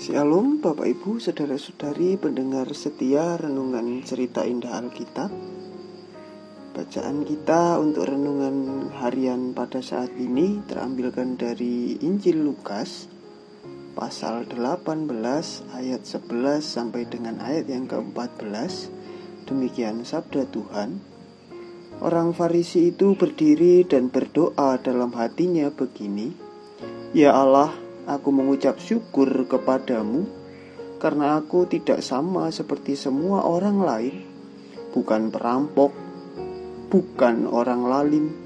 Shalom Bapak Ibu, Saudara-saudari pendengar setia renungan cerita indah Alkitab. Bacaan kita untuk renungan harian pada saat ini terambilkan dari Injil Lukas pasal 18 ayat 11 sampai dengan ayat yang ke-14. Demikian sabda Tuhan. Orang Farisi itu berdiri dan berdoa dalam hatinya begini, "Ya Allah, aku mengucap syukur kepadamu karena aku tidak sama seperti semua orang lain, bukan perampok, bukan orang lalim,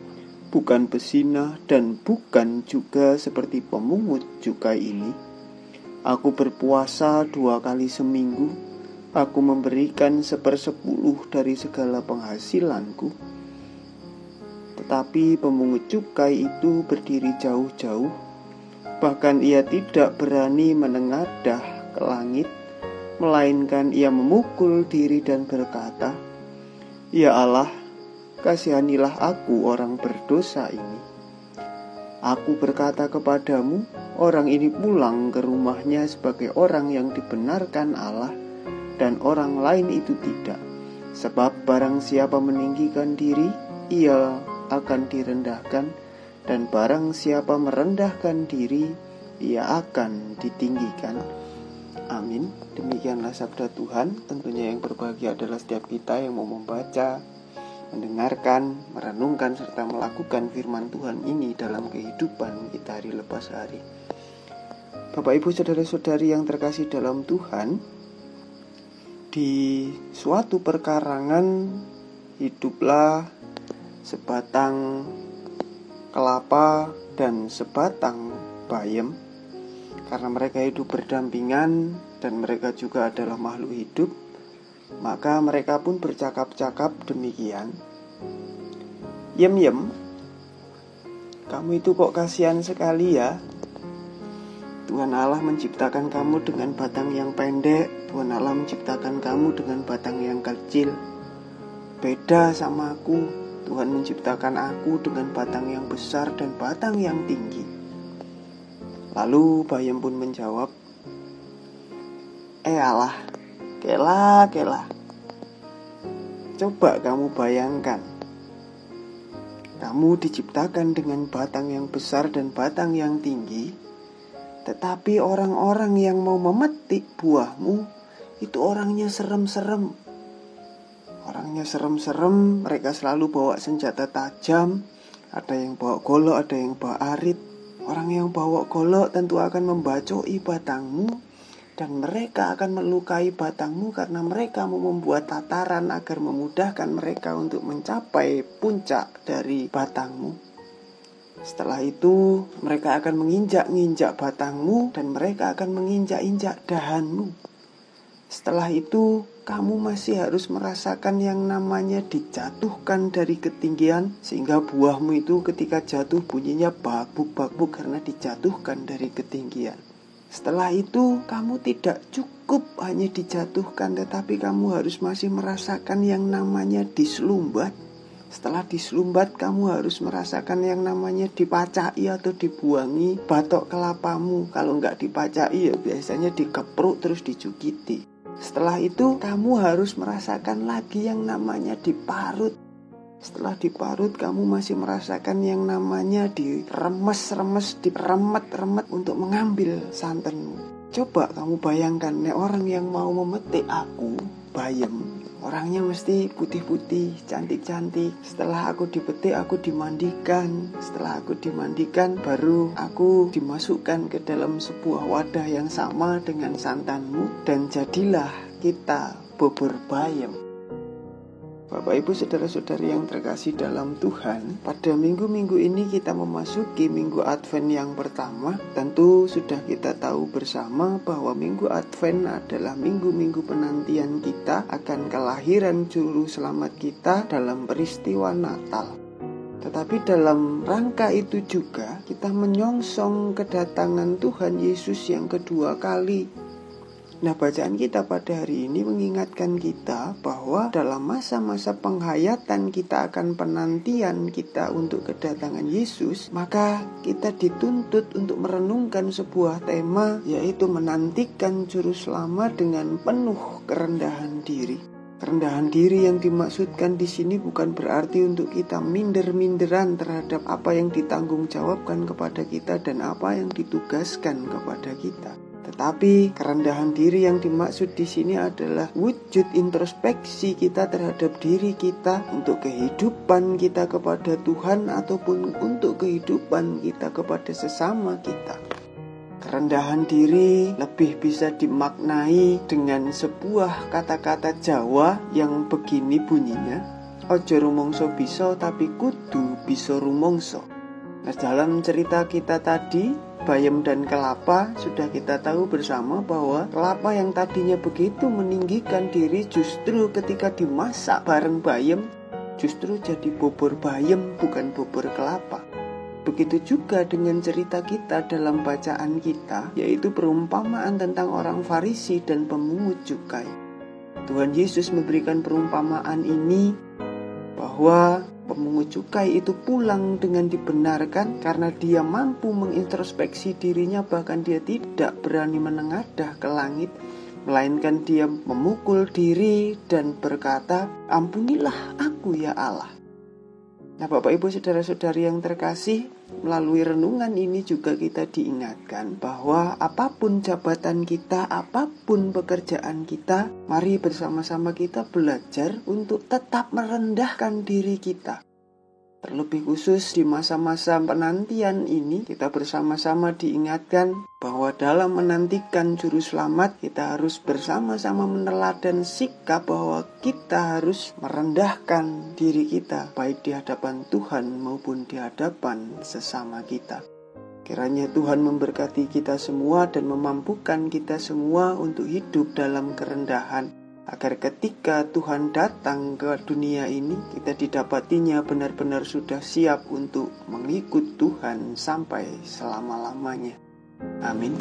bukan pezina, dan bukan juga seperti pemungut cukai ini. Aku berpuasa 2 kali seminggu, aku memberikan 1/10 dari segala penghasilanku." Tetapi pemungut cukai itu berdiri jauh-jauh, bahkan ia tidak berani menengadah ke langit, melainkan ia memukul diri dan berkata, "Ya Allah, kasihanilah aku orang berdosa ini." Aku berkata kepadamu, orang ini pulang ke rumahnya sebagai orang yang dibenarkan Allah, dan orang lain itu tidak. Sebab barang siapa meninggikan diri, ia akan direndahkan, dan barang siapa merendahkan diri, ia akan ditinggikan. Amin. Demikianlah sabda Tuhan. Tentunya yang berbahagia adalah setiap kita yang mau membaca, mendengarkan, merenungkan, serta melakukan firman Tuhan ini dalam kehidupan kita hari lepas hari. Bapak Ibu Saudara-saudari yang terkasih dalam Tuhan, di suatu perkarangan hiduplah sebatang kelapa dan sebatang bayem. Karena mereka hidup berdampingan dan mereka juga adalah makhluk hidup, maka mereka pun bercakap-cakap demikian, "Yem, kamu itu kok kasihan sekali ya. Tuhan Allah menciptakan kamu dengan batang yang pendek, Tuhan Allah menciptakan kamu dengan batang yang kecil. Beda sama aku, Tuhan menciptakan aku dengan batang yang besar dan batang yang tinggi." Lalu bayem pun menjawab, Allah, kela. Coba kamu bayangkan, kamu diciptakan dengan batang yang besar dan batang yang tinggi, tetapi orang-orang yang mau memetik buahmu itu orangnya serem-serem. Mereka selalu bawa senjata tajam, ada yang bawa golok, ada yang bawa arit. Orang yang bawa golok tentu akan membacoi batangmu, dan mereka akan melukai batangmu karena mereka mau membuat tataran agar memudahkan mereka untuk mencapai puncak dari batangmu. Setelah itu mereka akan menginjak-injak batangmu dan mereka akan menginjak-injak dahanmu. Setelah itu kamu masih harus merasakan yang namanya dijatuhkan dari ketinggian, sehingga buahmu itu ketika jatuh bunyinya bakbuk karena dijatuhkan dari ketinggian. Setelah itu kamu tidak cukup hanya dijatuhkan, tetapi kamu harus masih merasakan yang namanya diselumbat. Setelah diselumbat kamu harus merasakan yang namanya dipacai atau dibuangi batok kelapamu. Kalau nggak dipacai ya biasanya dikepruk terus dicukiti. Setelah itu kamu harus merasakan lagi yang namanya diparut. Setelah diparut kamu masih merasakan yang namanya diremes-remes, diremet-remet untuk mengambil santanmu. Coba kamu bayangkan, orang yang mau memetik aku, bayem, orangnya mesti putih-putih, cantik-cantik. Setelah aku dipetik, aku dimandikan. Setelah aku dimandikan, baru aku dimasukkan ke dalam sebuah wadah yang sama dengan santanmu, dan jadilah kita bubur bayem. Bapak Ibu Saudara-saudari yang terkasih dalam Tuhan, pada minggu-minggu ini kita memasuki minggu Advent yang pertama. Tentu sudah kita tahu bersama bahwa minggu Advent adalah minggu-minggu penantian kita akan kelahiran Juru Selamat kita dalam peristiwa Natal. Tetapi dalam rangka itu juga kita menyongsong kedatangan Tuhan Yesus yang kedua kali. Nah, bacaan kita pada hari ini mengingatkan kita bahwa dalam masa-masa penghayatan kita akan penantian kita untuk kedatangan Yesus, maka kita dituntut untuk merenungkan sebuah tema, yaitu menantikan juru selamat dengan penuh kerendahan diri. Kerendahan diri yang dimaksudkan di sini bukan berarti untuk kita minder-minderan terhadap apa yang ditanggung jawabkan kepada kita dan apa yang ditugaskan kepada kita. Tetapi kerendahan diri yang dimaksud di sini adalah wujud introspeksi kita terhadap diri kita untuk kehidupan kita kepada Tuhan ataupun untuk kehidupan kita kepada sesama kita. Kerendahan diri lebih bisa dimaknai dengan sebuah kata-kata Jawa yang begini bunyinya, ojo rumongso bisa tapi kudu bisa rumongso. Nah, dalam cerita kita tadi, bayam dan kelapa, sudah kita tahu bersama bahwa kelapa yang tadinya begitu meninggikan diri justru ketika dimasak bareng bayam justru jadi bobor bayam, bukan bobor kelapa. Begitu juga dengan cerita kita dalam bacaan kita, yaitu perumpamaan tentang orang Farisi dan pemungut cukai. Tuhan Yesus memberikan perumpamaan ini bahwa pemungut cukai itu pulang dengan dibenarkan karena dia mampu mengintrospeksi dirinya, bahkan dia tidak berani menengadah ke langit, melainkan dia memukul diri dan berkata, "Ampunilah aku ya Allah." Nah, Bapak Ibu saudara-saudari yang terkasih, melalui renungan ini juga kita diingatkan bahwa apapun jabatan kita, apapun pekerjaan kita, mari bersama-sama kita belajar untuk tetap merendahkan diri kita. Terlebih khusus di masa-masa penantian ini, kita bersama-sama diingatkan bahwa dalam menantikan juru selamat, kita harus bersama-sama meneladan sikap bahwa kita harus merendahkan diri kita, baik di hadapan Tuhan maupun di hadapan sesama kita. Kiranya Tuhan memberkati kita semua dan memampukan kita semua untuk hidup dalam kerendahan, agar ketika Tuhan datang ke dunia ini, kita didapatinya benar-benar sudah siap untuk mengikut Tuhan sampai selama-lamanya. Amin.